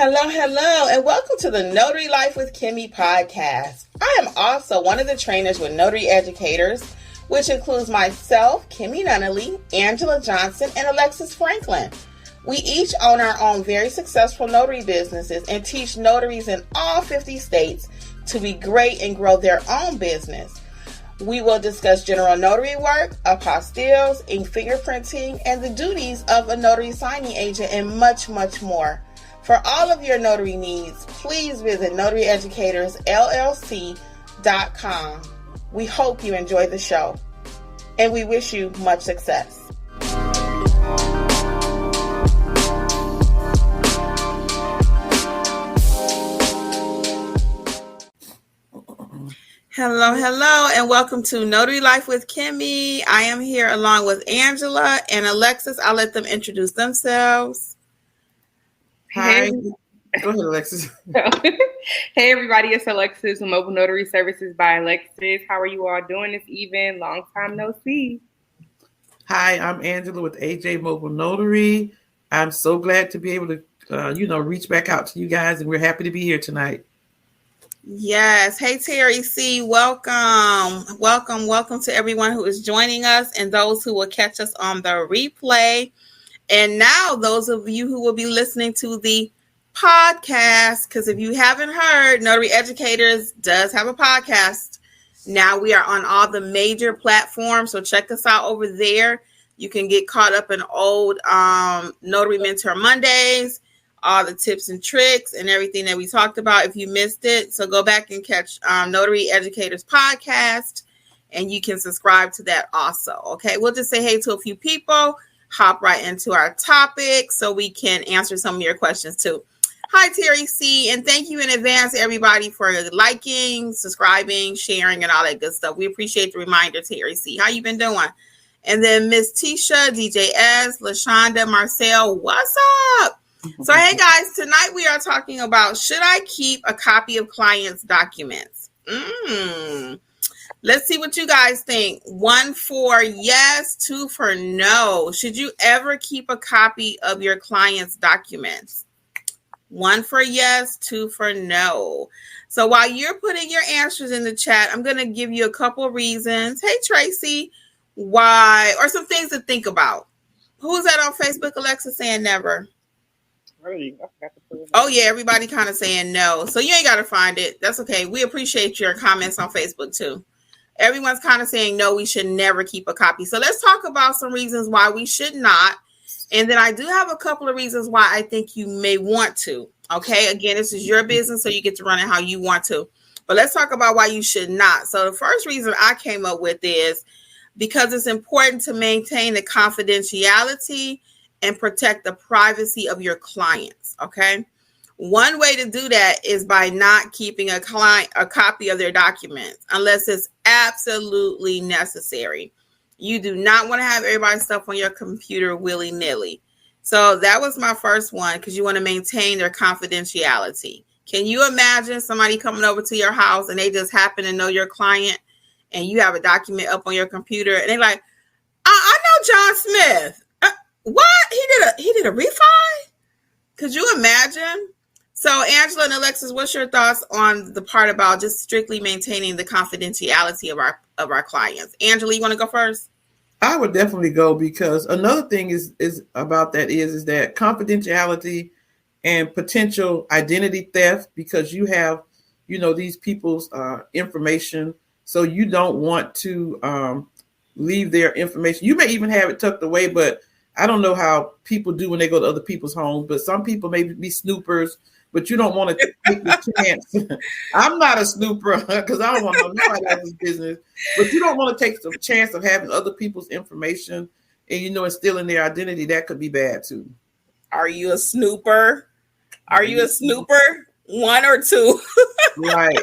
Hello, and welcome to the Notary Life with Kimmi Podcast. I am also one of the trainers with Notary Educators, which includes myself, Kimberly Nunnally, Angela Johnson, and Alexis Franklin. We each own our own very successful notary businesses and teach notaries in all 50 states to be great and grow their own business. We will discuss general notary work, apostilles, ink fingerprinting, and the duties of a notary signing agent, and much, much more. For all of your notary needs, please visit notaryeducatorsllc.com. We hope you enjoy the show, and we wish you much success. Hello, and welcome to Notary Life with Kimmi. I am here along with Angela and Alexis. I'll let them introduce themselves. Hi. Go ahead, Alexis. Hey, everybody. It's Alexis with Mobile Notary Services by Alexis. How are you all doing this evening? Long time no see. Hi, I'm Angela with AJ Mobile Notary. I'm so glad to be able to, reach back out to you guys, and we're happy to be here tonight. Yes. Hey, Terry C. Welcome to everyone who is joining us and those who will catch us on the replay. And now those of you who will be listening to the podcast, because if you haven't heard, Notary Educators does have a podcast. Now we are on all the major platforms, so check us out over there. You can get caught up in old Notary Mentor Mondays, all the tips and tricks and everything that we talked about if you missed it. So go back and catch Notary Educators podcast, and you can subscribe to that also. Okay, we'll just say hey to a few people. Hop right into our topic so we can answer some of your questions too. Hi, Terry C. And thank you in advance, everybody, for liking, subscribing, sharing, and all that good stuff. We appreciate the reminder, Terry C. How you been doing? And then Miss Tisha, DJ S, LaShonda, Marcel, what's up? So, hey, guys, tonight we are talking about, should I keep a copy of clients' documents? Let's see what you guys think. 1 for yes, 2 for no. Should you ever keep a copy of your client's documents? 1 for yes, 2 for no. So while you're putting your answers in the chat, I'm going to give you a couple of reasons. Hey, Tracy, why, or some things to think about. Who's that on Facebook, Alexa, saying never? Oh, yeah, everybody kind of saying no. So you ain't got to find it. That's okay. We appreciate your comments on Facebook, too. Everyone's kind of saying, no, we should never keep a copy. So let's talk about some reasons why we should not. And then I do have a couple of reasons why I think you may want to. Okay. Again, this is your business, so you get to run it how you want to. But let's talk about why you should not. So the first reason I came up with is because it's important to maintain the confidentiality and protect the privacy of your clients. Okay. One way to do that is by not keeping a copy of their documents unless it's absolutely necessary. You do not want to have everybody's stuff on your computer willy-nilly. So that was my first one, because you want to maintain their confidentiality. Can you imagine somebody coming over to your house and they just happen to know your client and you have a document up on your computer and they're like, I know John Smith. What? He did a refi? Could you imagine? So, Angela and Alexis, what's your thoughts on the part about just strictly maintaining the confidentiality of our clients? Angela, you want to go first? I would definitely go, because another thing is about that is that confidentiality and potential identity theft, because you have, these people's information. So you don't want to leave their information. You may even have it tucked away, but I don't know how people do when they go to other people's homes, but some people may be snoopers. But you don't want to take the chance. I'm not a snooper because I don't want to know nobody else's business. But you don't want to take the chance of having other people's information and, and stealing their identity. That could be bad, too. Are you a snooper? Are you a snooper? 1 or 2? Right.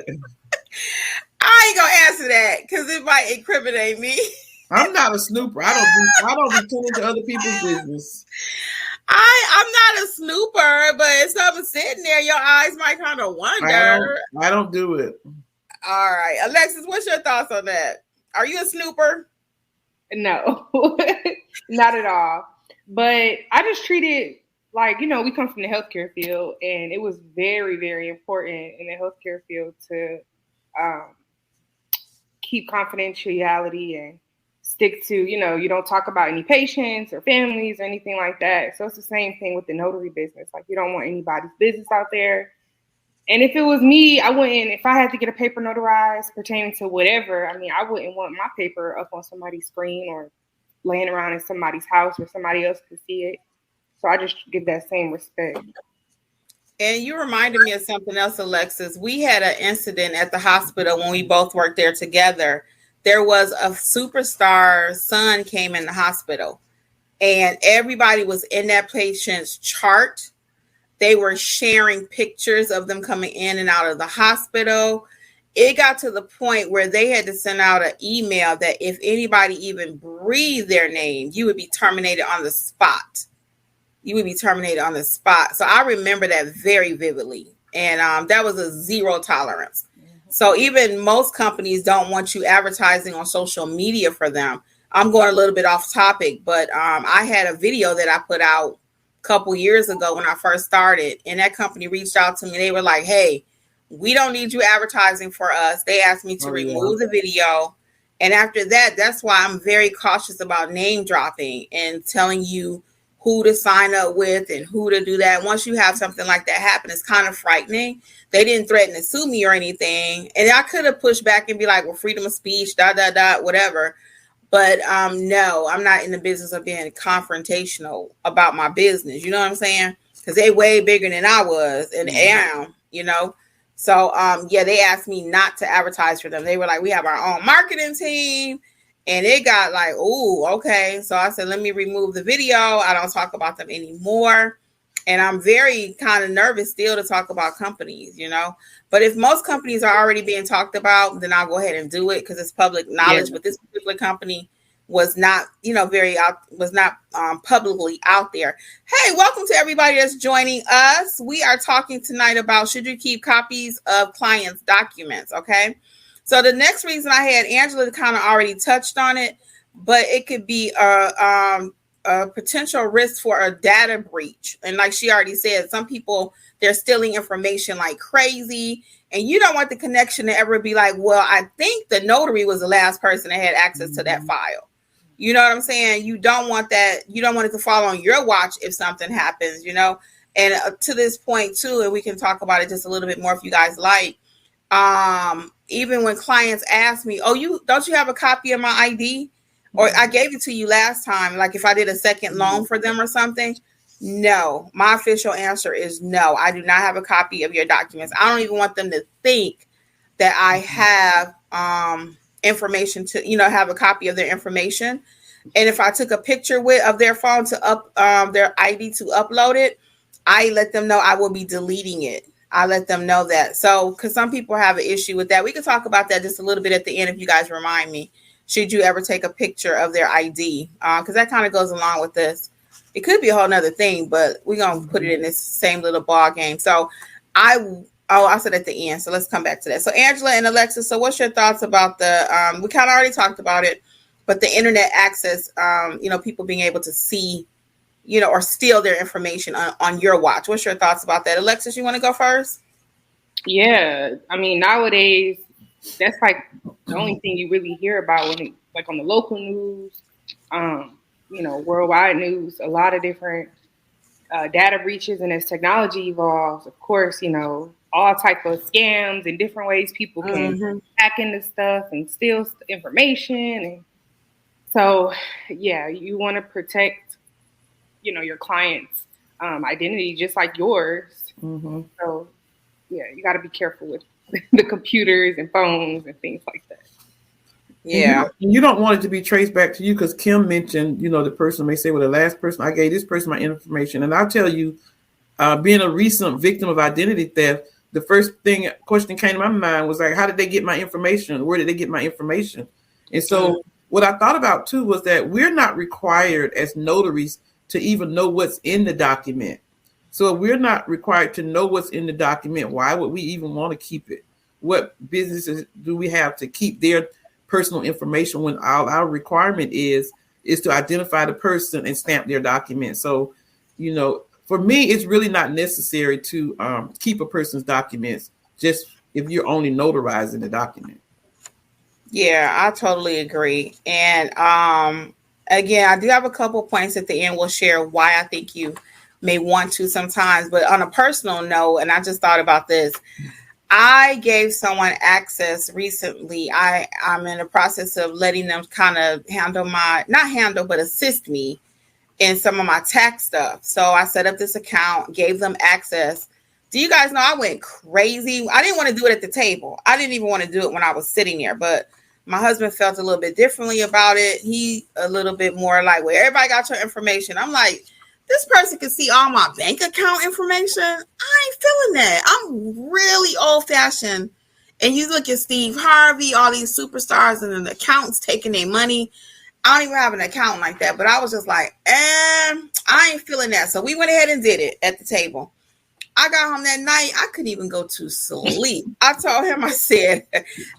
I ain't going to answer that because it might incriminate me. I'm not a snooper. I don't be too into other people's business. I'm not a snooper, but if something's sitting there, your eyes might kind of wonder. I don't do it. All right. Alexis, what's your thoughts on that? Are you a snooper? No, not at all. But I just treat it like, you know, we come from the healthcare field, and it was very, very important in the healthcare field to keep confidentiality and stick to, you know, you don't talk about any patients or families or anything like that. So it's the same thing with the notary business. Like, you don't want anybody's business out there. And if it was me, I wouldn't, if I had to get a paper notarized pertaining to whatever, I mean, I wouldn't want my paper up on somebody's screen or laying around in somebody's house where somebody else could see it. So I just give that same respect. And you reminded me of something else, Alexis. We had an incident at the hospital when we both worked there together. There was a superstar's son came in the hospital, and everybody was in that patient's chart. They were sharing pictures of them coming in and out of the hospital. It got to the point where they had to send out an email that if anybody even breathed their name, you would be terminated on the spot. So I remember that very vividly. And that was a zero tolerance. So even most companies don't want you advertising on social media for them. I'm going a little bit off topic, but I had a video that I put out a couple years ago when I first started, and that company reached out to me. They were like, hey, we don't need you advertising for us. They asked me to remove the video. And after that, that's why I'm very cautious about name dropping and telling you who to sign up with and who to do that. Once you have something like that happen, it's kind of frightening. They didn't threaten to sue me or anything. And I could have pushed back and be like, well, freedom of speech, whatever. But no, I'm not in the business of being confrontational about my business. You know what I'm saying? Because they way bigger than I was and am, you know. So, yeah, they asked me not to advertise for them. They were like, we have our own marketing team. And it got like, oh, okay. So I said, let me remove the video. I don't talk about them anymore. And I'm very kind of nervous still to talk about companies, you know. But if most companies are already being talked about, then I'll go ahead and do it because it's public knowledge. Yeah. But this particular company was not, you know, publicly out there. Hey, welcome to everybody that's joining us. We are talking tonight about should you keep copies of clients' documents, okay? So the next reason I had Angela kind of already touched on it, but it could be a potential risk for a data breach. And like she already said, some people, they're stealing information like crazy. And you don't want the connection to ever be like, well, I think the notary was the last person that had access to that file. You know what I'm saying? You don't want that. You don't want it to fall on your watch if something happens, you know. And to this point, too, and we can talk about it just a little bit more if you guys like. Even when clients ask me, oh, don't you have a copy of my ID? Or I gave it to you last time, like if I did a second loan for them or something. No, my official answer is no. I do not have a copy of your documents. I don't even want them to think that I have information to, you know, have a copy of their information. And if I took a picture of their phone to their ID to upload it, I let them know I will be deleting it. I let them know that. So, because some people have an issue with that. We can talk about that just a little bit at the end if you guys remind me. Should you ever take a picture of their ID? Because that kind of goes along with this. It could be a whole nother thing, but we're going to put it in this same little ball game. So I said at the end. So let's come back to that. So Angela and Alexis, so what's your thoughts about the, we kind of already talked about it, but the internet access, you know, people being able to see, you know, or steal their information on your watch. What's your thoughts about that? Alexis, you want to go first? Yeah. I mean, nowadays, that's like the only thing you really hear about when, like on the local news, you know, worldwide news, a lot of different data breaches. And as technology evolves, of course, you know, all type of scams and different ways people can hack into stuff and steal information. And so, yeah, you want to protect, you know, your client's identity just like yours. So, yeah, you got to be careful with the computers and phones and things like that. Yeah. You don't want it to be traced back to you because Kim mentioned, you know, the person may say, well, the last person, I gave this person my information. And I'll tell you, being a recent victim of identity theft, the first question came to my mind was like, how did they get my information? Where did they get my information? And so what I thought about, too, was that we're not required as notaries to even know what's in the document. So if we're not required to know what's in the document, why would we even want to keep it? What businesses do we have to keep their personal information when our requirement is to identify the person and stamp their document? So, you know, for me, it's really not necessary to keep a person's documents just if you're only notarizing the document. Yeah, I totally agree. And again, I do have a couple points at the end. We'll share why I think you may want to sometimes. But on a personal note, and I just thought about this, I gave someone access recently. I'm in the process of letting them kind of assist me in some of my tax stuff. So I set up this account, gave them access. Do you guys know I went crazy? I didn't want to do it at the table. I didn't even want to do it when I was sitting there, but my husband felt a little bit differently about it. He a little bit more like, well, everybody got your information. I'm like, this person can see all my bank account information. I ain't feeling that. I'm really old fashioned. And you look at Steve Harvey, all these superstars and the accountants taking their money. I don't even have an account like that, but I was just like, I ain't feeling that. So we went ahead and did it at the table. I got home that night. I couldn't even go to sleep. I told him, I said,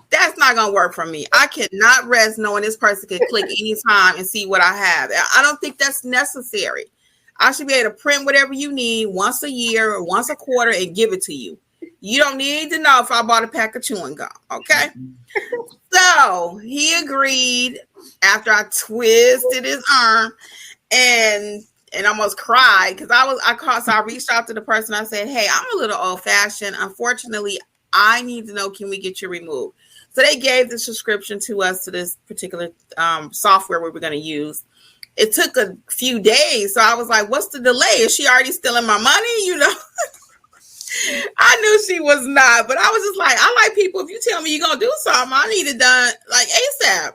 that's not going to work for me. I cannot rest knowing this person can click anytime and see what I have. I don't think that's necessary. I should be able to print whatever you need once a year or once a quarter and give it to you. You don't need to know if I bought a pack of chewing gum. Okay. So he agreed after I twisted his arm and almost cried because I reached out to the person. I said, hey, I'm a little old fashioned. Unfortunately, I need to know, can we get you removed? So they gave the subscription to us to this particular software we were going to use. It took a few days. So I was like, what's the delay? Is she already stealing my money? You know, I knew she was not, but I was just like, I like people. If you tell me you're going to do something, I need it done like ASAP.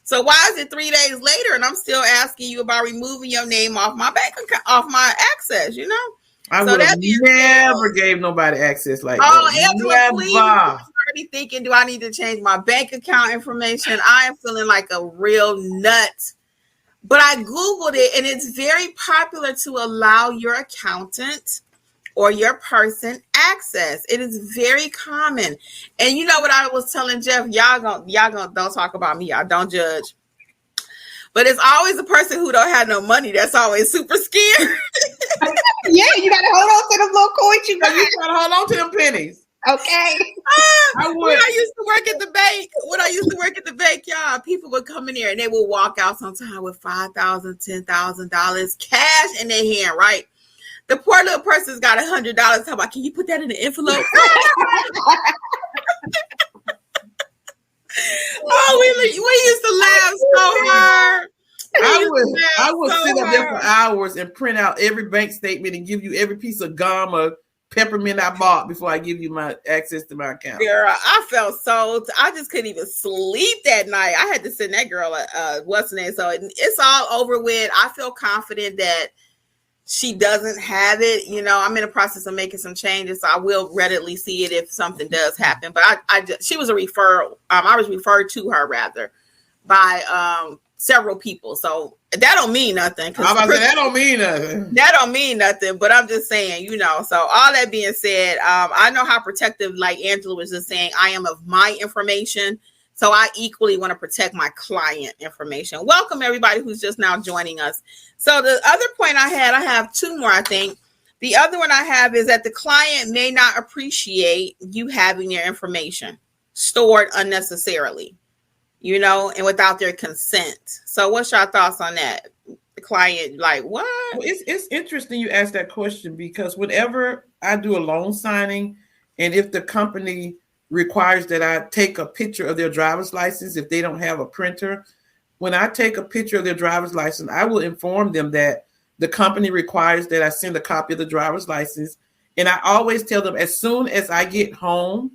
So why is it 3 days later and I'm still asking you about removing your name off my bank account, off my access, you know? I would have never gave nobody access like that. Oh, Angela, please. I'm already thinking, do I need to change my bank account information? I am feeling like a real nut. But I Googled it, and it's very popular to allow your accountant or your person access. It is very common. And you know what I was telling Jeff? Y'all gonna don't talk about me. Y'all don't judge. But it's always the person who don't have no money that's always super scared. Yeah, you gotta hold on to them little coins you got. You gotta hold on to them pennies. Okay. When I used to work at the bank, y'all, people would come in there and they would walk out sometime with $5,000, $10,000 cash in their hand, right? The poor little person's got $100. Talking about, can you put that in an envelope? We used to laugh so hard. I would sit up there for hours and print out every bank statement and give you every piece of gum or peppermint I bought before I give you my access to my account. Girl, I felt I just couldn't even sleep that night. I had to send that girl what's her name. So it's all over with. I feel confident that she doesn't have it. You know, I'm in the process of making some changes, so I will readily see it if something does happen. But she was a referral. I was referred to her rather by several people. So that don't mean nothing. That don't mean nothing. That don't mean nothing. But I'm just saying, you know. So all that being said, I know how protective, like Angela was just saying, I am of my information. So I equally want to protect my client information. Welcome everybody who's just now joining us. So the other point I have two more, I think. The other one I have is that the client may not appreciate you having their information stored unnecessarily, you know, and without their consent. So what's your thoughts on that? The client, like, what? Well, it's interesting you asked that question because whenever I do a loan signing, and if the company requires that I take a picture of their driver's license if they don't have a printer, when I take a picture of their driver's license, I will inform them that the company requires that I send a copy of the driver's license. And I always tell them as soon as I get home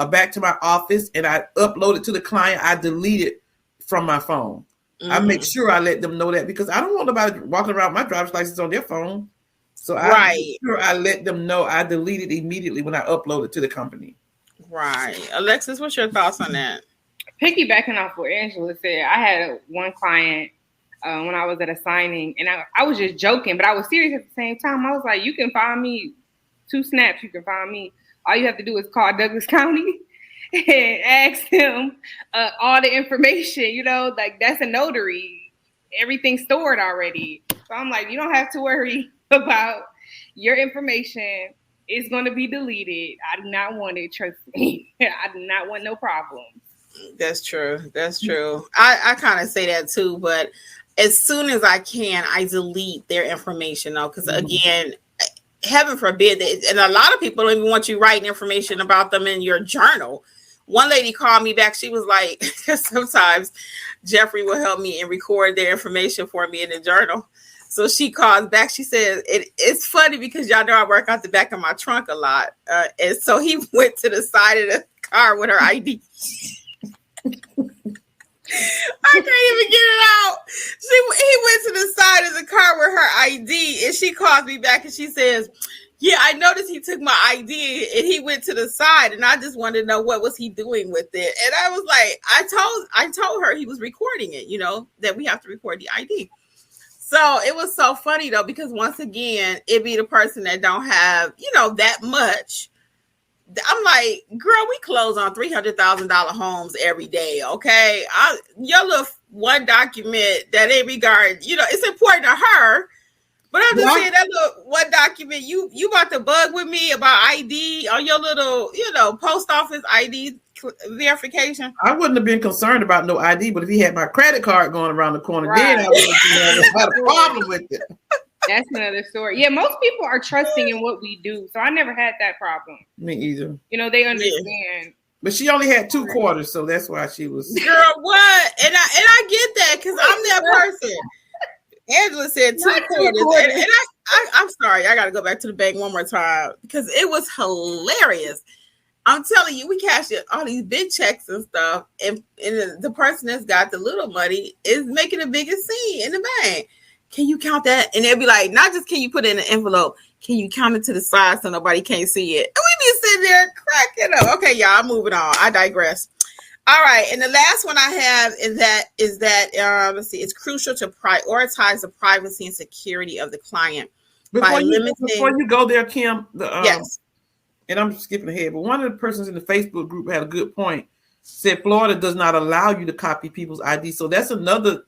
back to my office and I upload it to the client, I delete it from my phone. Mm-hmm. I make sure I let them know that because I don't want nobody walking around with my driver's license on their phone. So I make sure I let them know I delete it immediately when I upload it to the company. Right. Alexis, what's your thoughts on that? Piggybacking off what Angela said, I had one client when I was at a signing, and I was just joking, but I was serious at the same time. I was like, you can find me 2 snaps. You can find me. All you have to do is call Douglas County and ask them all the information. You know, like that's a notary. Everything's stored already. So I'm like, you don't have to worry about Your information is going to be deleted. I do not want it. Trust me. I do not want no problems. That's true. That's true. I kind of say that too, but as soon as I can, I delete their information though, because again, heaven forbid, and a lot of people don't even want you writing information about them in your journal. One lady called me back. She was like, because sometimes Jeffrey will help me and record their information for me in the journal. So she calls back. She says, it's funny because y'all know I work out the back of my trunk a lot. And so he went to the side of the car with her ID. I can't even get it out. He went to the side of the car with her ID, and she calls me back and she says, yeah, I noticed he took my ID and he went to the side, and I just wanted to know what was he doing with it. And I was like, I told her he was recording it, that we have to record the ID. So it was so funny though, because once again, it be the person that don't have, that much. I'm like, girl, we close on $300,000 homes every day. Okay. Your little one document that they regard, it's important to her, but I'm just saying that little one document, you about to bug with me about ID on your little, post office ID verification. I wouldn't have been concerned about no ID, but if he had my credit card going around the corner, then I would have had a problem with it. That's another story. Yeah, most people are trusting in what we do, so I never had that problem. Me either. They understand. But she only had 2 quarters, so that's why she was. Girl, what? And I get that because I'm that person. Angela said 2 quarters, and I'm sorry, I got to go back to the bank one more time because it was hilarious. I'm telling you, we cashed all these big checks and stuff, and the person that's got the little money is making the biggest scene in the bank. Can you count that? And they'll be like, not just can you put it in an envelope, can you count it to the side so nobody can't see it? And we be sitting there cracking up. Okay, y'all, I'm moving on. I digress. All right, and the last one I have is that let's see, it's crucial to prioritize the privacy and security of the client before you go there, Kim. Yes. And I'm skipping ahead, but one of the persons in the Facebook group had a good point. Said Florida does not allow you to copy people's ID, so that's another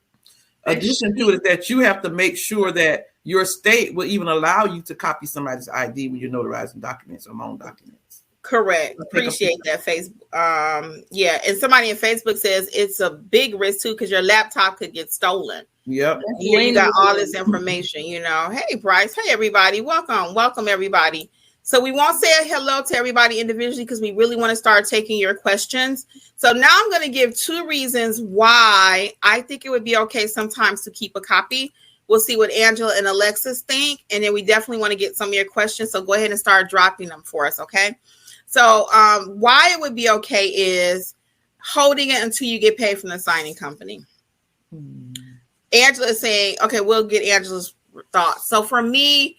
addition to it, that you have to make sure that your state will even allow you to copy somebody's ID when you're notarizing documents or loan documents. Correct. Appreciate that, Facebook. Yeah, and somebody in Facebook says it's a big risk too because your laptop could get stolen. Yep. Here you got all this information, Hey, Bryce. Hey, everybody. Welcome, everybody. So we won't say hello to everybody individually because we really want to start taking your questions. So now I'm going to give 2 reasons why I think it would be okay sometimes to keep a copy. We'll see what Angela and Alexis think. And then we definitely want to get some of your questions. So go ahead and start dropping them for us. Okay. So why it would be okay is holding it until you get paid from the signing company. Angela is saying, okay, we'll get Angela's thoughts. So for me,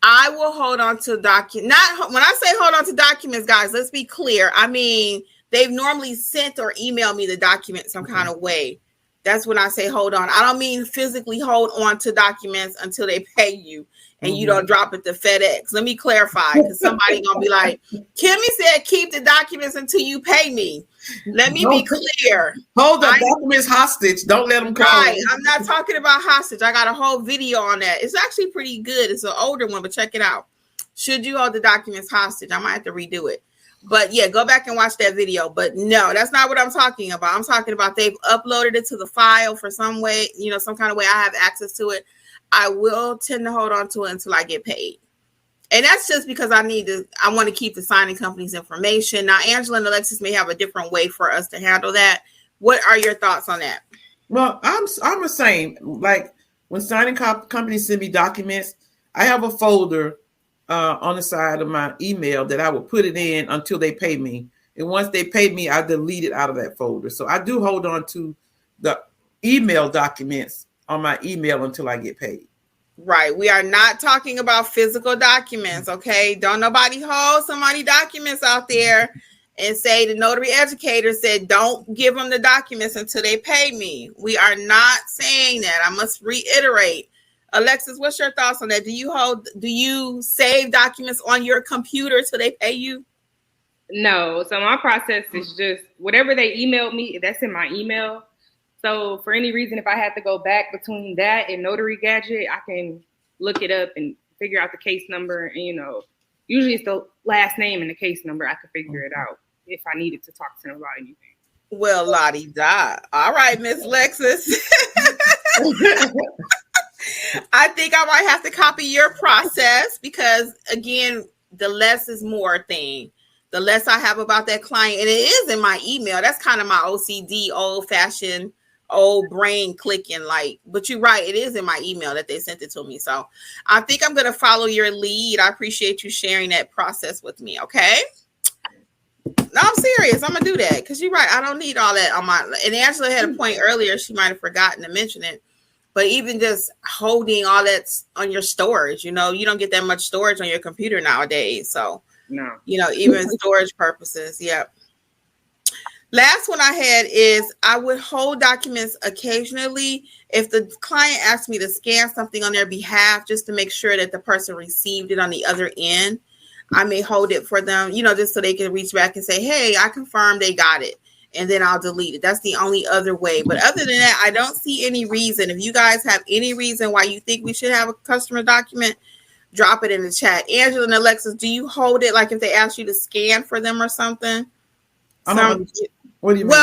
I will hold on to documents. When I say hold on to documents, guys, let's be clear. I mean, they've normally sent or emailed me the document some kind of way. That's when I say hold on. I don't mean physically hold on to documents until they pay you and you don't drop it to FedEx. Let me clarify because somebody gonna be like, Kimmi said keep the documents until you pay me. Let me be clear. Hold the documents hostage. Don't let them go. Right. I'm not talking about hostage. I got a whole video on that. It's actually pretty good. It's an older one, but check it out. Should you hold the documents hostage? I might have to redo it. But yeah, go back and watch that video. But no, that's not what I'm talking about. I'm talking about they've uploaded it to the file for some way, some kind of way I have access to it. I will tend to hold on to it until I get paid. And that's just because I want to keep the signing company's information. Now, Angela and Alexis may have a different way for us to handle that. What are your thoughts on that? Well, I'm the same. Like when signing companies send me documents, I have a folder on the side of my email that I will put it in until they pay me. And once they pay me, I delete it out of that folder. So I do hold on to the email documents on my email until I get paid. Right. We are not talking about physical documents. Okay. Don't nobody hold somebody documents out there and say the notary educator said, don't give them the documents until they pay me. We are not saying that. I must reiterate. Alexis, what's your thoughts on that? Do you save documents on your computer till they pay you? No. So my process is just whatever they emailed me, that's in my email. So for any reason, if I had to go back between that and Notary Gadget, I can look it up and figure out the case number. And, usually it's the last name and the case number. I could figure it out if I needed to talk to them about anything. Well, Lottie da. All right, Miss Lexus. I think I might have to copy your process because, again, the less is more thing. The less I have about that client, and it is in my email. That's kind of my OCD, old-fashioned, old brain clicking. But you're right. It is in my email that they sent it to me. So I think I'm going to follow your lead. I appreciate you sharing that process with me. Okay. No, I'm serious. I'm going to do that because you're right. I don't need all that on my, and Angela had a point earlier. She might've forgotten to mention it, but even just holding all that on your storage, you don't get that much storage on your computer nowadays. So, no, even storage purposes. Yep. Last one I had is I would hold documents occasionally if the client asked me to scan something on their behalf just to make sure that the person received it on the other end. I may hold it for them, just so they can reach back and say, hey, I confirmed they got it. And then I'll delete it. That's the only other way. But other than that, I don't see any reason. If you guys have any reason why you think we should have a customer document, drop it in the chat. Angela and Alexis, do you hold it like if they ask you to scan for them or something? What do you mean?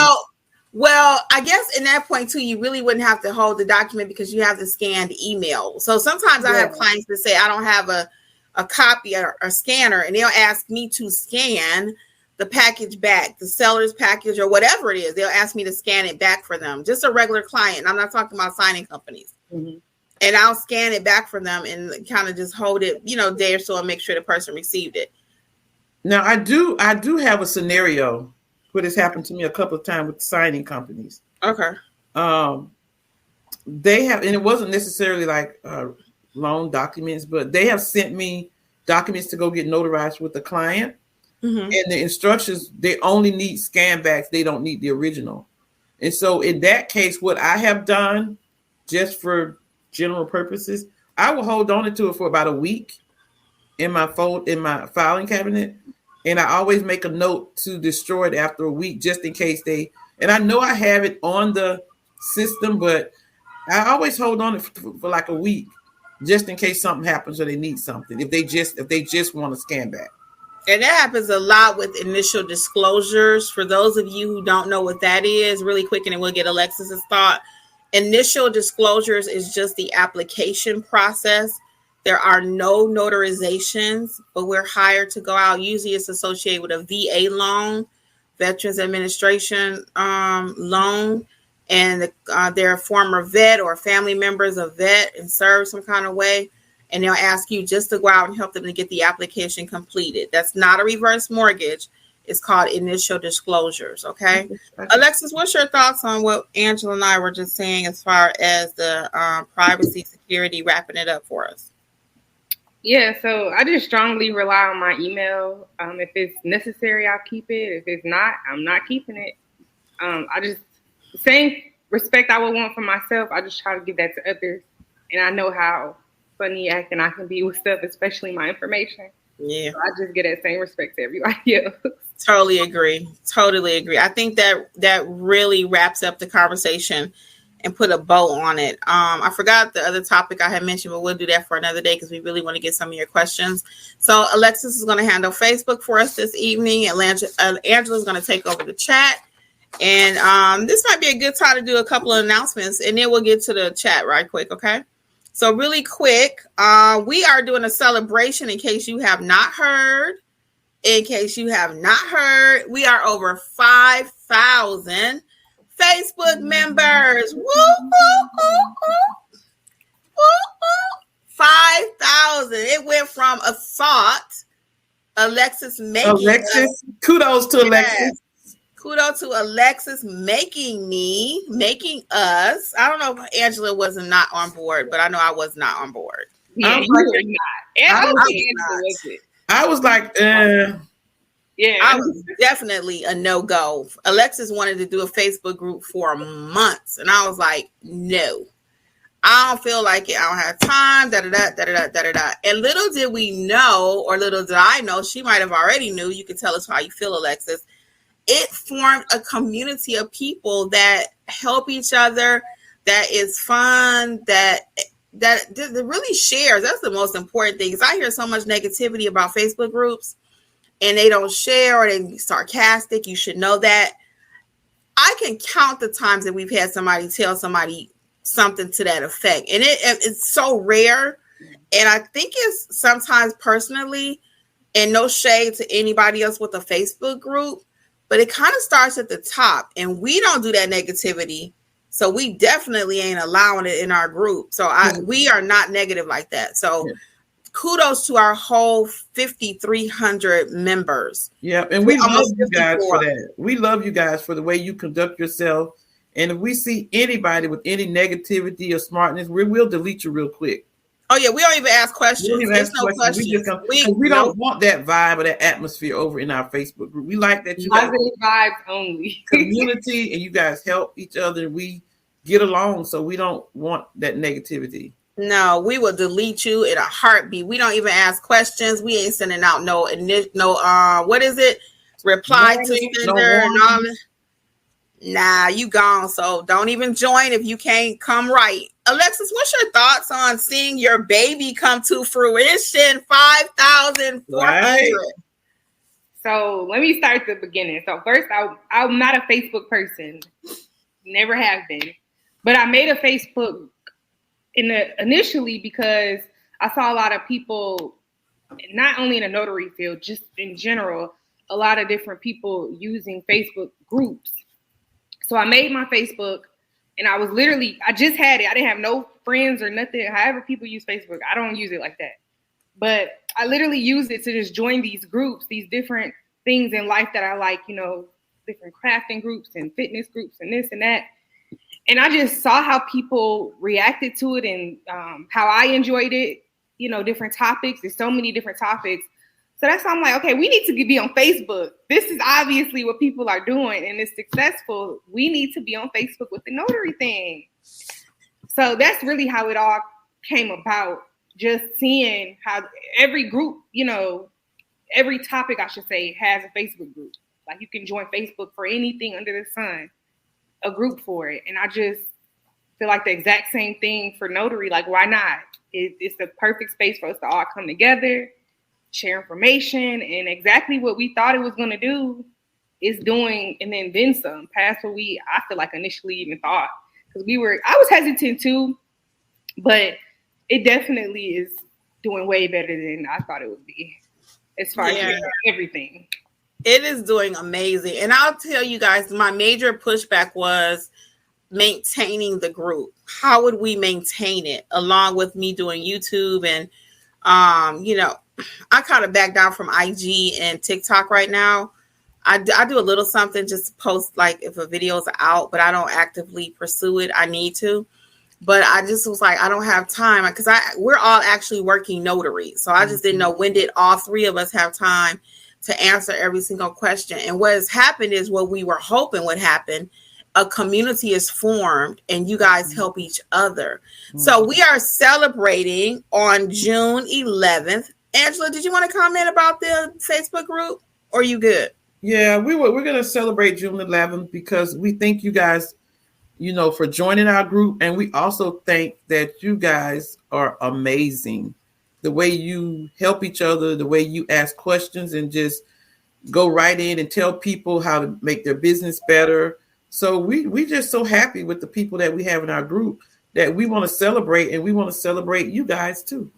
Well, I guess in that point too, you really wouldn't have to hold the document because you have the scanned email. So sometimes I have clients that say I don't have a copy or a scanner, and they'll ask me to scan the package back, the seller's package or whatever it is. They'll ask me to scan it back for them. Just a regular client. I'm not talking about signing companies. Mm-hmm. And I'll scan it back for them and kind of just hold it, day or so and make sure the person received it. Now I do have a scenario where this happened to me a couple of times with signing companies. Okay. They have, and it wasn't necessarily like loan documents, but they have sent me documents to go get notarized with the client. Mm-hmm. And the instructions, they only need scan backs. They don't need the original. And so in that case, what I have done just for general purposes, I will hold on to it for about a week in my filing cabinet. And I always make a note to destroy it after a week, just in case and I know I have it on the system, but I always hold on it for like a week, just in case something happens or they need something. If they just want to scan back. And that happens a lot with initial disclosures. For those of you who don't know what that is, really quick, and then we'll get Alexis's thought. Initial disclosures is just the application process. There are no notarizations, but we're hired to go out. Usually it's associated with a VA loan, Veterans Administration loan, and they're a former vet or family members of vet and serve some kind of way. And they'll ask you just to go out and help them to get the application completed. That's not a reverse mortgage. It's called initial disclosures. Okay. Alexis, what's your thoughts on what Angela and I were just saying as far as the privacy security, wrapping it up for us? Yeah, so I just strongly rely on my email. If it's necessary, I'll keep it. If it's not, I'm not keeping it. The same respect I would want for myself, I just try to give that to others. And I know how funny acting I can be with stuff, especially my information. Yeah. So I just get that same respect to everybody else. Totally agree. I think that really wraps up the conversation and put a bow on it. I forgot the other topic I had mentioned, but we'll do that for another day because we really want to get some of your questions. So Alexis is going to handle Facebook for us this evening, and Angela is going to take over the chat. And this might be a good time to do a couple of announcements, and then we'll get to the chat right quick, okay? So really quick, we are doing a celebration in case you have not heard. We are over 5,000 Facebook members. Woo, woo, woo, woo. Woo, 5,000. It went from a thought. Alexis, kudos to Alexis. Kudos to Alexis making us. I don't know if Angela was not on board, but I know I was not on board. Yeah, I was like, yeah, I was definitely a no-go. Alexis wanted to do a Facebook group for months, and I was like, no, I don't feel like it. I don't have time. And little did we know, or little did I know, she might have already knew. You can tell us how you feel, Alexis. It formed a community of people that help each other, that is fun, that that really shares. That's the most important thing. Because I hear so much negativity about Facebook groups, and they don't share or they're sarcastic. You should know that. I can count the times that we've had somebody tell somebody something to that effect, and it's so rare. And I think it's sometimes personally, and no shade to anybody else with a Facebook group, but it kind of starts at the top, and we don't do that negativity. So we definitely ain't allowing it in our group. So we are not negative like that. So kudos to our whole 5,300 members. Yeah, and we love you guys for that. We love you guys for the way you conduct yourself. And if we see anybody with any negativity or smartness, we'll delete you real quick. Oh yeah, we don't even ask questions. There's no questions. We don't want that vibe or that atmosphere over in our Facebook group. We like that you guys vibes only community, and you guys help each other. We get along, so we don't want that negativity. No, we will delete you in a heartbeat. We don't even ask questions. We ain't sending out no what is it? Reply to sender and all that. Nah, you gone. So don't even join if you can't come right. Alexis, what's your thoughts on seeing your baby come to fruition? 5,400. Right. So let me start at the beginning. So first, I'm not a Facebook person. Never have been. But I made a Facebook initially because I saw a lot of people, not only in the notary field, just in general, a lot of different people using Facebook groups. So I made my Facebook, and I just had it. I didn't have no friends or nothing. However people use Facebook, I don't use it like that. But I literally used it to just join these groups, these different things in life that I like, different crafting groups and fitness groups and this and that. And I just saw how people reacted to it and how I enjoyed it, different topics. There's so many different topics. So that's why I'm like, okay, we need to be on Facebook. This is obviously what people are doing and it's successful. We need to be on Facebook with the notary thing. So that's really how it all came about. Just seeing how every group, every topic, I should say, has a Facebook group. Like you can join Facebook for anything under the sun, a group for it. And I just feel like the exact same thing for notary. Like, why not? It's the perfect space for us to all come together, share information, and exactly what we thought it was going to do is doing, and then some, past what I feel like initially even thought. Because I was hesitant too, but it definitely is doing way better than I thought it would be as far as everything. It is doing amazing. And I'll tell you guys, my major pushback was maintaining the group. How would we maintain it along with me doing YouTube? And, I kind of back down from IG and TikTok right now. I do a little something just to post, like if a video is out, but I don't actively pursue it. I need to. But I just was like, I don't have time because we're all actually working notary. So I just didn't know when did all three of us have time to answer every single question. And what has happened is what we were hoping would happen. A community is formed and you guys help each other. So we are celebrating on June 11th. Angela, did you want to comment about the Facebook group or are you good? Yeah, we're going to celebrate June 11th because we thank you guys, for joining our group. And we also think that you guys are amazing. The way you help each other, the way you ask questions and just go right in and tell people how to make their business better. So we just so happy with the people that we have in our group that we want to celebrate, and we want to celebrate you guys too.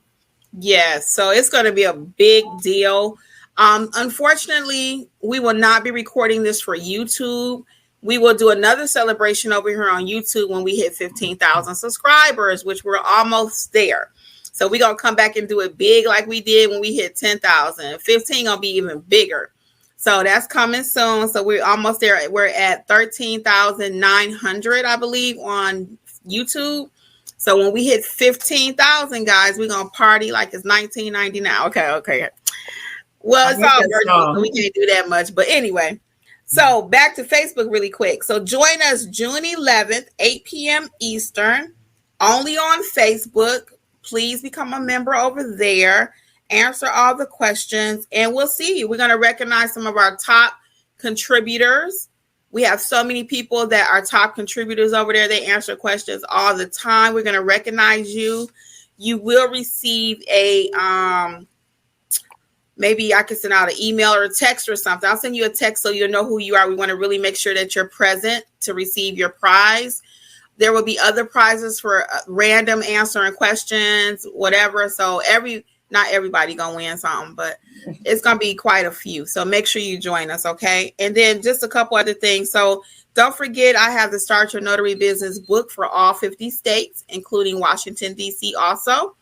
Yes, so it's going to be a big deal. Unfortunately, we will not be recording this for YouTube. We will do another celebration over here on YouTube when we hit 15,000 subscribers, which we're almost there. So we're going to come back and do it big like we did when we hit 10,000. 15 going to be even bigger. So that's coming soon. So we're almost there. We're at 13,900, I believe, on YouTube. So when we hit 15,000, guys, we're going to party like it's 1999. Okay. Well, it's all virtual, so we can't do that much. But anyway, so back to Facebook really quick. So join us June 11th, 8 p.m. Eastern, only on Facebook. Please become a member over there. Answer all the questions, and we'll see you. We're going to recognize some of our top contributors. We have so many people that are top contributors over there. They answer questions all the time. We're going to recognize you. You will receive a, maybe I can send out an email or a text or something. I'll send you a text so you'll know who you are. We want to really make sure that you're present to receive your prize. There will be other prizes for random answering questions, whatever. So not everybody going to win something, but it's going to be quite a few. So make sure you join us, okay? And then just a couple other things. So don't forget, I have the Start Your Notary Business book for all 50 states, including Washington, D.C. also.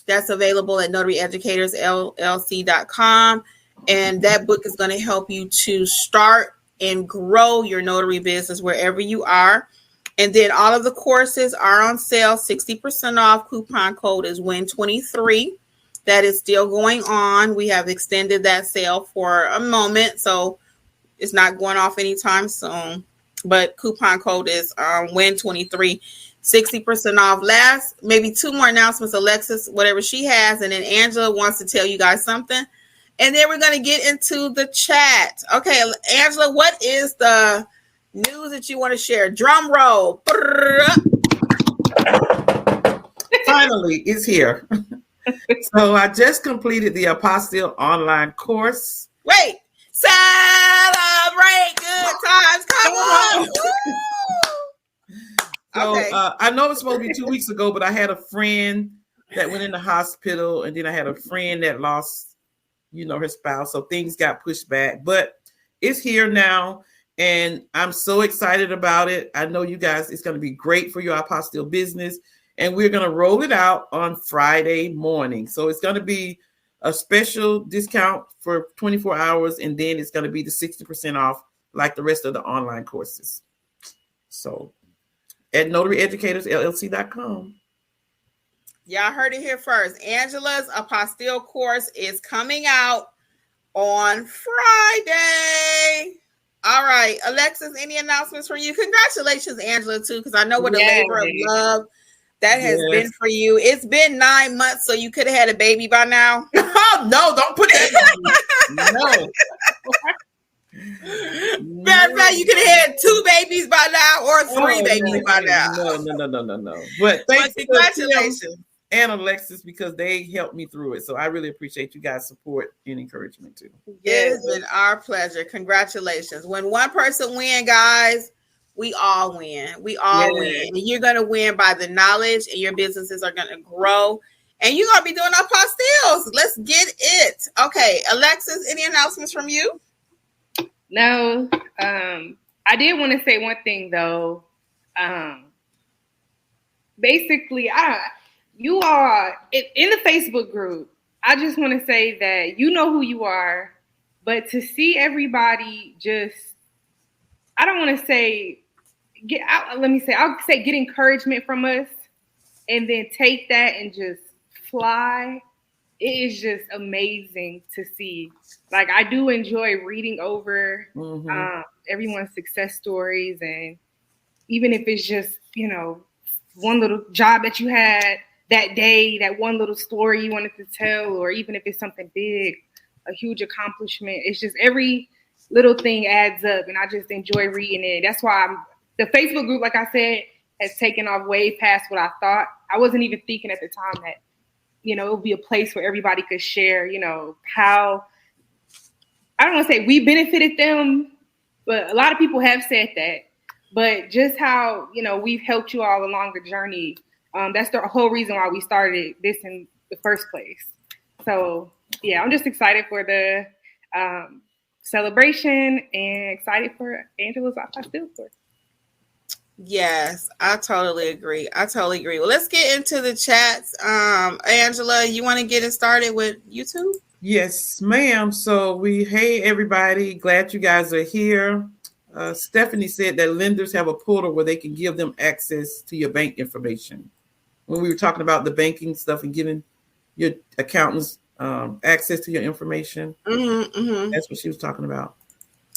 That's available at notaryeducatorsllc.com. And that book is going to help you to start and grow your notary business wherever you are. And then all of the courses are on sale, 60% off. Coupon code is WIN23. That is still going on. We have extended that sale for a moment, so it's not going off anytime soon. But coupon code is WIN23, 60% off. Last, maybe 2 more announcements, Alexis, whatever she has, and then Angela wants to tell you guys something. And then we're going to get into the chat. Okay, Angela, what is the news that you want to share? Drum roll. Finally, it's here. So I just completed the apostille online course. Wait, celebrate good times. Come on. So Okay. I know it was supposed to be 2 weeks ago, but I had a friend that went in the hospital, and then I had a friend that lost, her spouse. So things got pushed back, but it's here now, and I'm so excited about it. I know you guys, it's going to be great for your apostille business. And we're going to roll it out on Friday morning. So it's going to be a special discount for 24 hours. And then it's going to be the 60% off like the rest of the online courses. So at notaryeducatorsllc.com. Y'all heard it here first. Angela's apostille course is coming out on Friday. All right. Alexis, any announcements from you? Congratulations, Angela, too, because I know what a labor of love that has been for you. It's been 9 months, so you could have had a baby by now. Oh, no, don't put that on me. No. Matter of fact, you could have had 2 babies by now or 3 babies by now. No. But congratulations. And Alexis, because they helped me through it. So I really appreciate you guys' support and encouragement too. It's been our pleasure. Congratulations. When one person wins, guys, we all win. We all win. And you're going to win by the knowledge, and your businesses are going to grow. And you're going to be doing apostilles. Let's get it. Okay, Alexis, any announcements from you? No. I did want to say one thing, though. Basically, you are in the Facebook group. I just want to say that you know who you are, but to see everybody just, I don't want to say I'll say get encouragement from us and then take that and just fly. It is just amazing to see. Like, I do enjoy reading over everyone's success stories, and even if it's just, one little job that you had that day, that one little story you wanted to tell, or even if it's something big, a huge accomplishment, it's just every little thing adds up, and I just enjoy reading it. That's why the Facebook group, like I said, has taken off way past what I thought. I wasn't even thinking at the time that, it would be a place where everybody could share, how, I don't want to say we benefited them, but a lot of people have said that, but just how, we've helped you all along the journey. That's the whole reason why we started this in the first place. So yeah, I'm just excited for the celebration and excited for Angela's apostille course. Yes, I totally agree. Well, let's get into the chats. Angela, you want to get it started with YouTube? Yes, ma'am. So hey, everybody. Glad you guys are here. Stephanie said that lenders have a portal where they can give them access to your bank information. When we were talking about the banking stuff and giving your accountants access to your information, that's what she was talking about.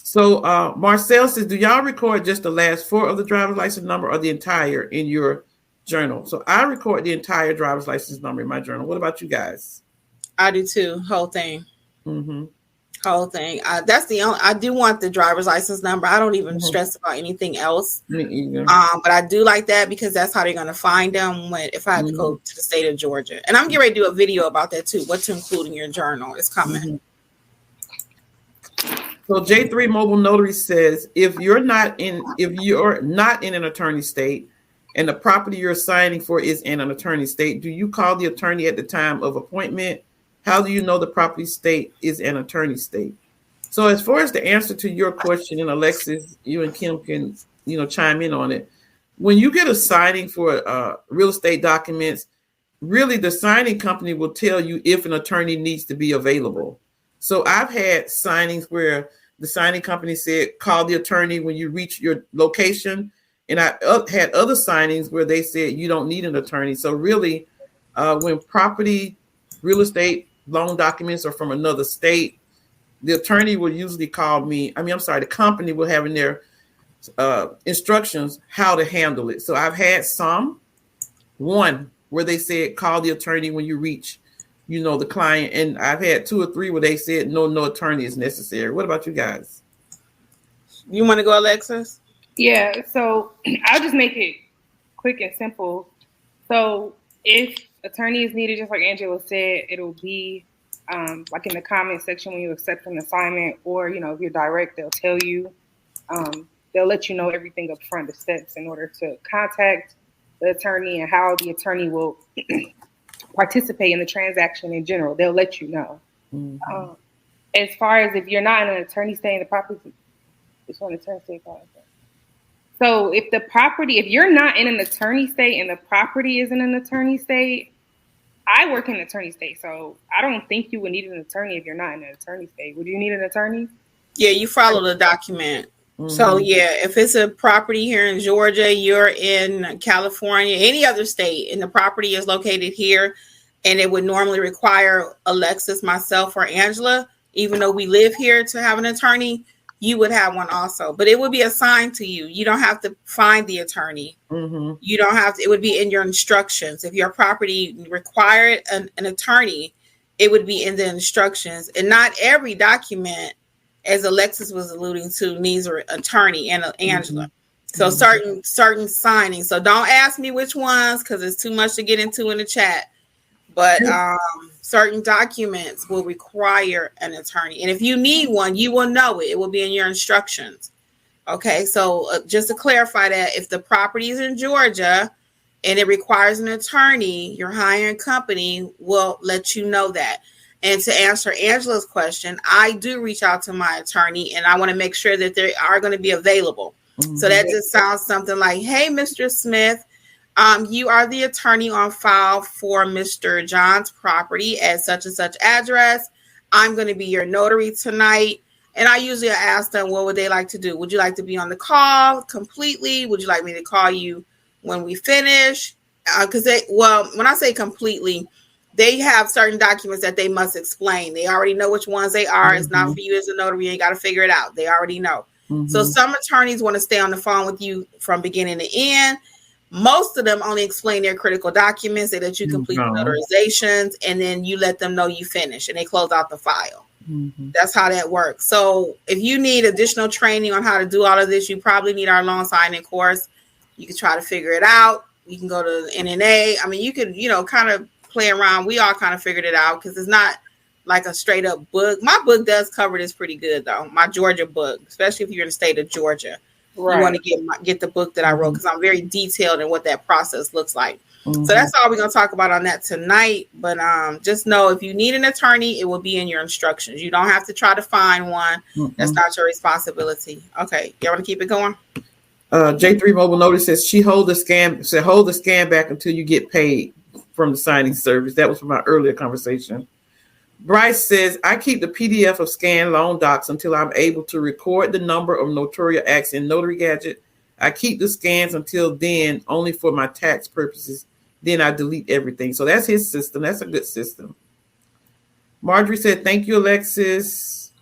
So Marcel says, do y'all record just the last 4 of the driver's license number or the entire in your journal? So I record the entire driver's license number in my journal. What about you guys? I do too. Whole thing. whole thing. That's the only. I do want the driver's license number. I don't even stress about anything else. Me either. But I do like that because that's how they're going to find them if I have to go to the state of Georgia. And I'm getting ready to do a video about that too. What to include in your journal is coming. So J3 Mobile Notary says, if you're not in an attorney state and the property you're signing for is in an attorney state, do you call the attorney at the time of appointment? How do you know the property state is an attorney state? So as far as the answer to your question, and Alexis, you and Kim can, chime in on it. When you get a signing for real estate documents, really the signing company will tell you if an attorney needs to be available. So I've had signings where the signing company said, call the attorney when you reach your location. And I had other signings where they said you don't need an attorney. So really, when property, real estate, loan documents are from another state, the attorney will usually call me. The company will have in their instructions how to handle it. So I've had one where they said, call the attorney when you reach the client. And I've had 2 or 3 where they said, no attorney is necessary. What about you guys? You want to go, Alexis? Yeah. So I'll just make it quick and simple. So if attorney is needed, just like Angela said, it'll be like in the comment section when you accept an assignment, or, if you're direct, they'll tell you, they'll let you know everything up front, the steps in order to contact the attorney and how the attorney will participate in the transaction in general. They'll let you know. As far as if you're not in an attorney state in the property, it's on the attorney state. So if you're not in an attorney state and the property is in an attorney state, I work in an attorney state, so I don't think you would need an attorney if you're not in an attorney state. Would you need an attorney? Yeah, you follow the document. So yeah, if it's a property here in Georgia, you're in California, any other state, and the property is located here, and it would normally require Alexis, myself, or Angela, even though we live here, to have an attorney, you would have one also. But it would be assigned to you. You don't have to find the attorney. You don't have to. It would be in your instructions. If your property required an attorney, it would be in the instructions. And not every document, as Alexis was alluding to, needs an attorney and Angela. So certain signings. So don't ask me which ones because it's too much to get into in the chat. But certain documents will require an attorney. And if you need one, you will know it. It will be in your instructions. Okay, so just to clarify that, if the property is in Georgia and it requires an attorney, your hiring company will let you know that. And to answer Angela's question, I do reach out to my attorney and I want to make sure that they are going to be available. So that just sounds something like, hey, Mr. Smith, you are the attorney on file for Mr. John's property at such and such address. I'm going to be your notary tonight. And I usually ask them, what would they like to do? Would you like to be on the call completely? Would you like me to call you when we finish? Because when I say completely, they have certain documents that they must explain. They already know which ones they are. It's not for you as a notary. You ain't got to figure it out. They already know. So some attorneys want to stay on the phone with you from beginning to end. Most of them only explain their critical documents. They let you complete notarizations, and then you let them know you finish, and they close out the file. That's how that works. So if you need additional training on how to do all of this, you probably need our loan signing course. You can try to figure it out. You can go to NNA. I mean, you could, kind of play around. We all kind of figured it out because it's not like a straight up book. My book does cover this pretty good, though. My Georgia book, especially if you're in the state of Georgia. Right. You want to get the book that I wrote because I'm very detailed in what that process looks like. So that's all we're going to talk about on that tonight. But just know if you need an attorney, it will be in your instructions. You don't have to try to find one. That's not your responsibility. Okay. You want to keep it going? J3 Mobile Notice says hold the scan back until you get paid from the signing service. That was from our earlier conversation. Bryce says, I keep the PDF of scanned loan docs until I'm able to record the number of notarial acts in Notary Gadget. I keep the scans until then, only for my tax purposes. Then I delete everything. So that's his system. That's a good system. Marjorie said, thank you, Alexis.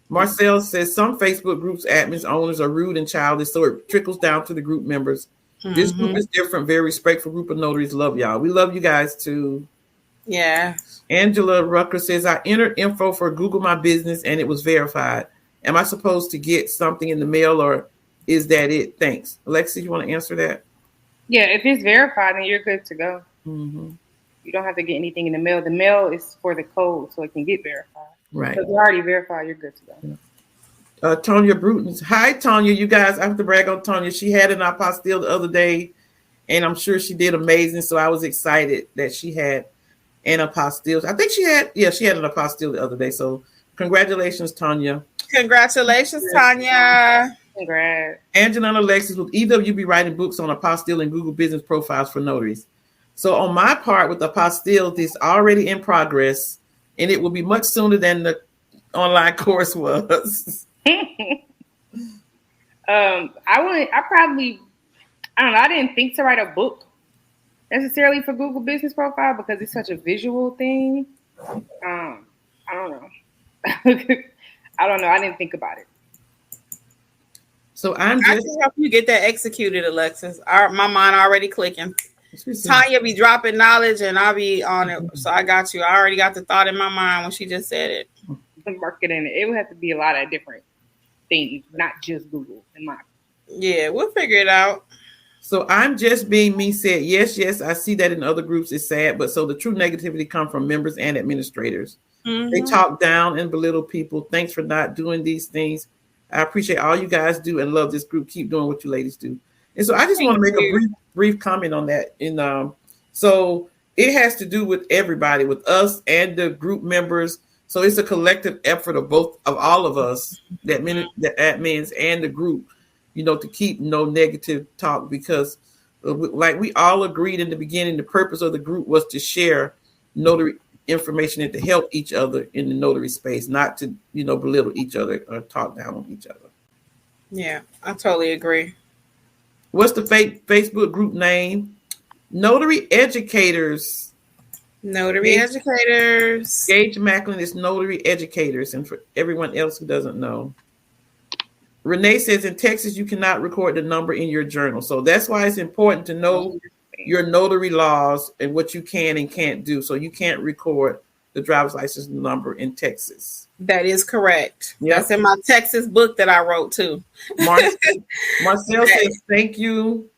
Marcel says, some Facebook groups, admins, owners are rude and childish, so it trickles down to the group members. This group is different, very respectful group of notaries. Love y'all. We love you guys too. Yeah. Angela Rucker says, I entered info for Google My Business and it was verified. Am I supposed to get something in the mail or is that it? Thanks. Alexis, you want to answer that? Yeah, if it's verified, then you're good to go. Mm-hmm. You don't have to get anything in the mail. The mail is for the code so it can get verified. Right. So if you're already verified, you're good to go. Yeah. Tonya Bruton. Hi, Tonya. You guys, I have to brag on Tonya. She had an apostille the other day, and I'm sure she did amazing. So I was excited that she had an apostille. I think she had an apostille the other day. So congratulations, Tonya. Congratulations, Tonya. Congrats. Angela and Alexis, will either of you be writing books on apostille and Google business profiles for notaries? So on my part with apostille, it's already in progress, and it will be much sooner than the online course was. I don't know. I didn't think to write a book necessarily for Google Business Profile because it's such a visual thing. I don't know. I don't know. I didn't think about it. So I can help you get that executed, Alexis. My mind already clicking. Tanya be dropping knowledge and I'll be on it. So I got you. I already got the thought in my mind when she just said it. The marketing, it would have to be a lot of different things, not just Google. Yeah, we'll figure it out. So I'm just being me said, yes, I see that in other groups. It's sad, but so the true negativity comes from members and administrators. Mm-hmm. They talk down and belittle people. Thanks for not doing these things. I appreciate all you guys do and love this group. Keep doing what you ladies do. And so I just want to make a brief comment on that. And so it has to do with everybody, with us and the group members. So it's a collective effort of all of us, the admins and the group, to keep no negative talk, because like we all agreed in the beginning, the purpose of the group was to share notary information and to help each other in the notary space, not to, belittle each other or talk down on each other. Yeah, I totally agree. What's the Facebook group name? Notary Educators. Notary Educators. Gage Macklin is Notary Educators, and for everyone else who doesn't know. Renee says in Texas, you cannot record the number in your journal. So that's why it's important to know your notary laws and what you can and can't do. So you can't record the driver's license number in Texas. That is correct. Yep. That's in my Texas book that I wrote too. Marcel says thank you.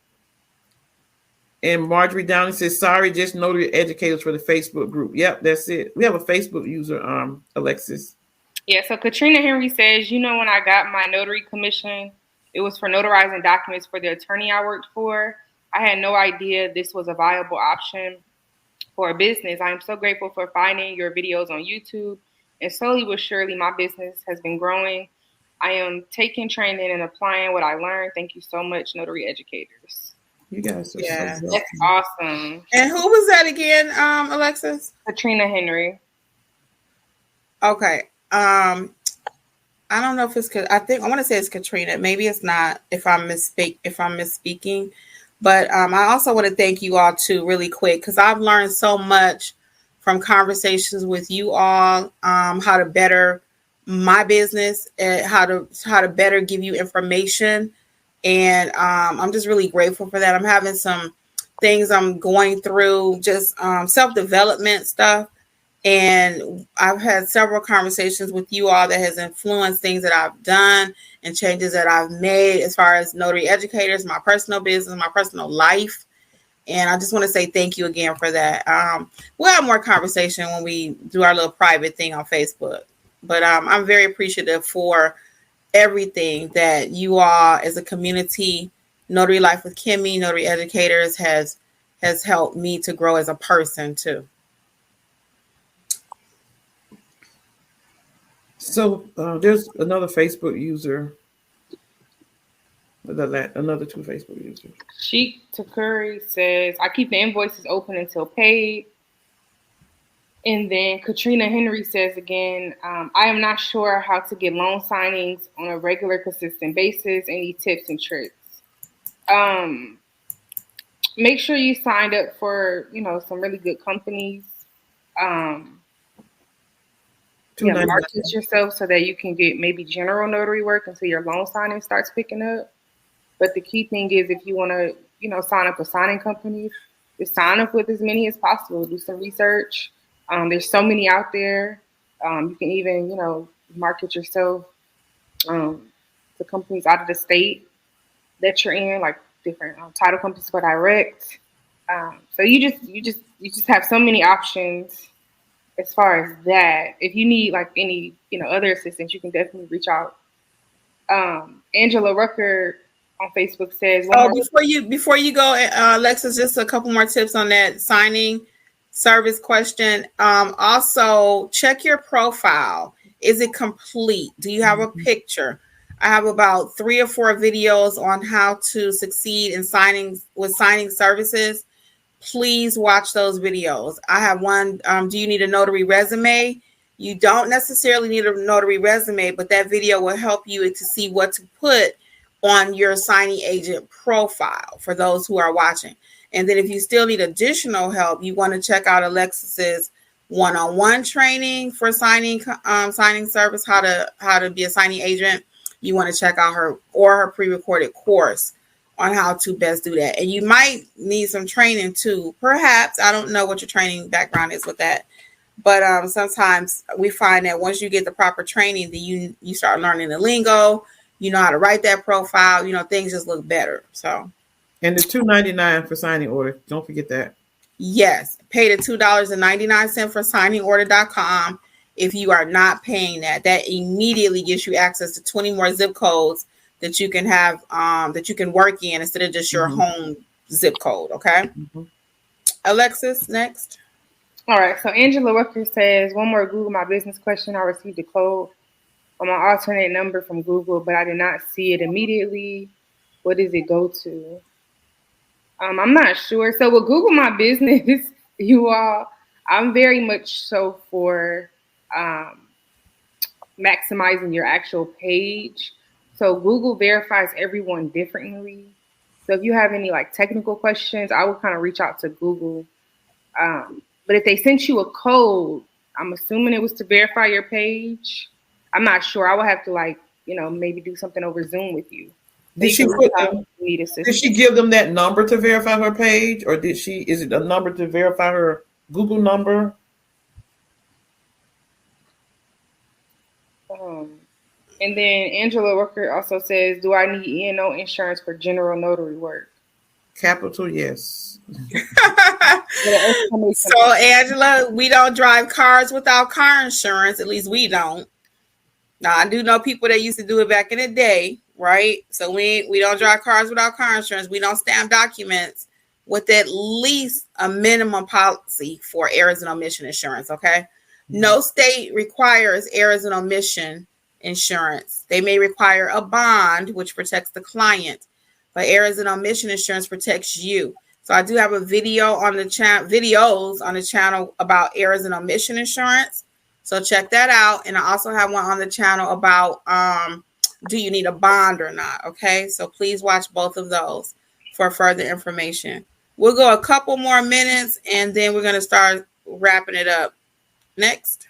And Marjorie Downey says, sorry, just notary educators for the Facebook group. Yep, that's it. We have a Facebook user, Alexis. Yeah, so Katrina Henry says, when I got my notary commission, it was for notarizing documents for the attorney I worked for. I had no idea this was a viable option for a business. I am so grateful for finding your videos on YouTube, and slowly but surely my business has been growing. I am taking training and applying what I learned. Thank you so much, notary educators. You guys are so that's awesome. And who was that again, Alexis? Katrina Henry. Okay. I don't know if it's. I want to say it's Katrina. Maybe it's not. If I'm misspeaking, but I also want to thank you all too, really quick, because I've learned so much from conversations with you all. How to better my business, and how to better give you information, and I'm just really grateful for that. I'm having some things I'm going through, just self-development stuff. And I've had several conversations with you all that has influenced things that I've done and changes that I've made as far as notary educators, my personal business, my personal life. And I just want to say thank you again for that. We'll have more conversation when we do our little private thing on Facebook. But I'm very appreciative for everything that you all as a community, Notary Life with Kimmi, Notary Educators has helped me to grow as a person too. So there's another Facebook user, another two Facebook users. Sheik Takuri says, I keep the invoices open until paid. And then Katrina Henry says again, I am not sure how to get loan signings on a regular, consistent basis. Any tips and tricks? Make sure you signed up for, some really good companies. Market yourself so that you can get maybe general notary work until your loan signing starts picking up. But the key thing is, if you want to, sign up with signing companies, just sign up with as many as possible. Do some research. There's so many out there. You can even, you know, market yourself to companies out of the state that you're in, like different title companies for direct. So you just have so many options as far as that. If you need like any, you know, other assistance, you can definitely reach out. Angela Rucker on Facebook says, before you go, Alexis, just a couple more tips on that signing service question. Also, check your profile. Is it complete? Do you have a picture? I have about 3 or 4 videos on how to succeed in signing services. Please watch those videos. I have one. Do you need a notary resume? You don't necessarily need a notary resume, but that video will help you to see what to put on your signing agent profile for those who are watching. And then if you still need additional help, you want to check out Alexis's one-on-one training for signing service, how to be a signing agent. You want to check out her pre-recorded course on how to best do that. And you might need some training too. Perhaps, I don't know what your training background is with that. But sometimes we find that once you get the proper training, then you start learning the lingo. You know how to write that profile. You know, things just look better. So, and the $2.99 for signing order. Don't forget that. Yes, pay the $2.99 for signingorder.com. If you are not paying that immediately gives you access to 20 more zip codes that you can have, that you can work in instead of just your home zip code. Okay. Alexis, next. All right. So Angela Rucker says, one more Google My Business question. I received a code on my alternate number from Google, but I did not see it immediately. What does it go to? I'm not sure. So with Google My Business, you all, I'm very much so for maximizing your actual page. So Google verifies everyone differently. So if you have any like technical questions, I would kind of reach out to Google. But if they sent you a code, I'm assuming it was to verify your page. I'm not sure. I would have to like, you know, maybe do something over Zoom with you. Did she give them that number to verify her page, or is it a number to verify her Google number? And then Angela Rucker also says, do I need E&O insurance for general notary work? Capital yes. So Angela, we don't drive cars without car insurance. At least we don't. Now I do know people that used to do it back in the day, right? So we don't drive cars without car insurance. We don't stamp documents with at least a minimum policy for errors and omission insurance. Okay. No state requires errors and omission insurance. They may require a bond, which protects the client, but errors and omission insurance protects you. So I do have a video on the videos on the channel about errors and omission insurance. So check that out. And I also have one on the channel about do you need a bond or not? Okay. So please watch both of those for further information. We'll go a couple more minutes and then we're going to start wrapping it up. Next.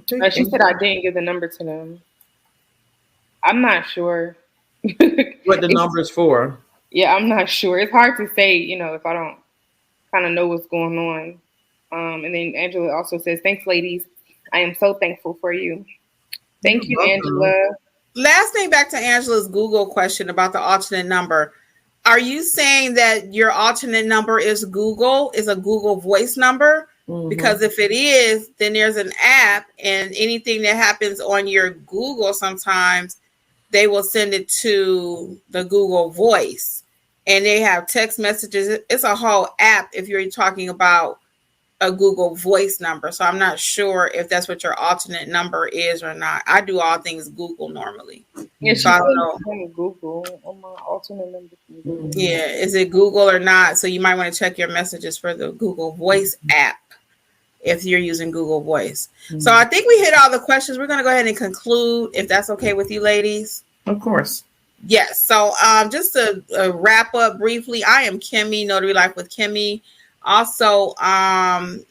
She said I didn't give the number to them. I'm not sure what the number is for. Yeah, I'm not sure. It's hard to say, you know, if I don't kind of know what's going on. And then Angela also says, thanks, ladies. I am so thankful for you. Thank you, Angela. Last thing, back to Angela's Google question about the alternate number. Are you saying that your alternate number is a Google voice number? Because if it is, then there's an app, and anything that happens on your Google, sometimes they will send it to the Google Voice, and they have text messages. It's a whole app if you're talking about a Google Voice number. So I'm not sure if that's what your alternate number is or not. I do all things Google normally. Yeah, so I don't know. Google on my alternate number. Yeah, is it Google or not? So you might want to check your messages for the Google Voice app if you're using Google Voice. So I think we hit all the questions. We're going to go ahead and conclude, if that's okay with you ladies. Of course. Yes. So just to wrap up briefly, I am Kimmi, Notary Life with Kimmi. Also,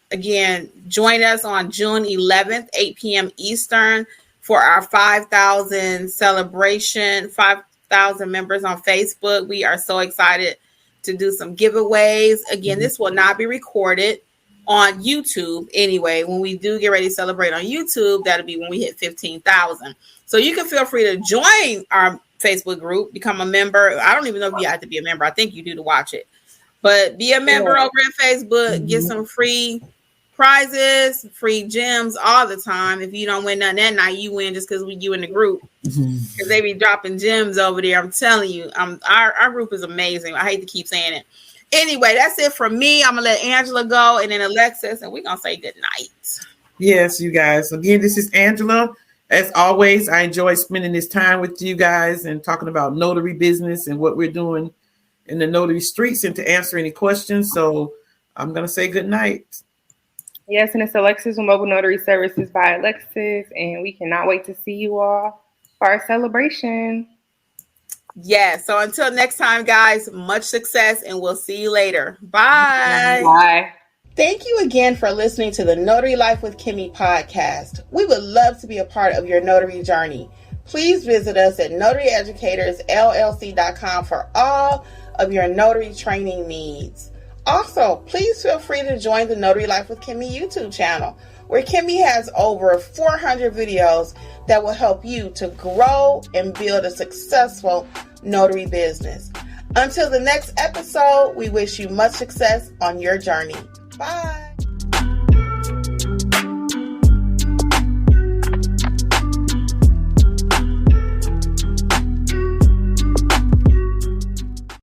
again, join us on June 11th, 8 p.m. Eastern for our 5,000 celebration, 5,000 members on Facebook. We are so excited to do some giveaways. Again, this will not be recorded on YouTube anyway. When we do get ready to celebrate on YouTube, that'll be when we hit 15,000. So you can feel free to join our Facebook group, become a member. I don't even know if you have to be a member. I think you do to watch it. But be a member over at Facebook. Get some free prizes, free gems all the time. If you don't win nothing that night, you win just because you in the group. Because they be dropping gems over there. I'm telling you, our group is amazing. I hate to keep saying it. Anyway, that's it from me. I'm going to let Angela go and then Alexis, and we're going to say good night. Yes, you guys. Again, this is Angela. As always, I enjoy spending this time with you guys and talking about notary business and what we're doing in the notary streets and to answer any questions. So I'm going to say good night. Yes, and it's Alexis with Mobile Notary Services by Alexis, and we cannot wait to see you all for our celebration. Yes, so until next time, guys, much success, and we'll see you later. Bye. Bye. Thank you again for listening to the Notary Life with Kimmi podcast. We would love to be a part of your notary journey. Please visit us at notaryeducatorsllc.com for all of your notary training needs. Also, please feel free to join the Notary Life with Kimmi YouTube channel, where Kimmi has over 400 videos that will help you to grow and build a successful notary business. Until the next episode, we wish you much success on your journey. Bye.